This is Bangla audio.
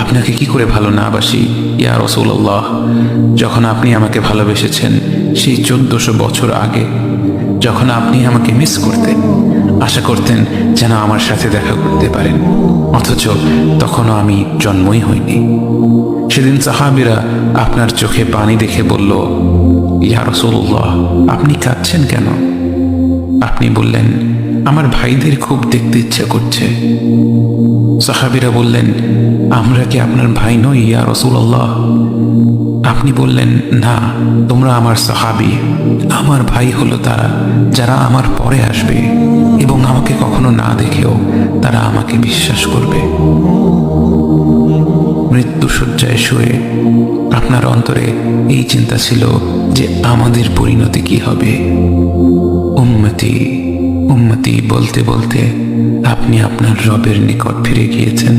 আপনাকে কি করে ভালো না বাসি ইয়া রাসূলুল্লাহ। যখন আপনি আমাকে ভালোবেসেছেন সেই 1400 বছর আগে, যখন আপনি আমাকে মিস করতেন, আশা করতেন যেন আমার সাথে দেখা করতে পারেন, অথচ তখনও আমি জন্মই হইনি। সেদিন সাহাবীরা আপনার চোখে পানি দেখে বলল, ইয়া রাসূলুল্লাহ, আপনি কাঁদছেন কেন? আপনি বললেন, আমার ভাইদের খুব দেখতে ইচ্ছা করছে। সাহাবীরা বললেন, আমরা কি আপনার ভাই নই ইয়া রাসূলুল্লাহ? আপনি বললেন, না, তোমরা আমার সাহাবী। আমার ভাই হলো তারা যারা আমার পরে আসবে এবং আমাকে কখনো না দেখেও তারা আমাকে বিশ্বাস করবে। মৃত্যুশয্যায় শুয়ে আপনার অন্তরে এই চিন্তা ছিল যে আমাদের পরিণতি কি হবে। উম্মতি উম্মতি বলতে বলতে আপনি আপনার রবের নিকট ফিরে গিয়েছেন।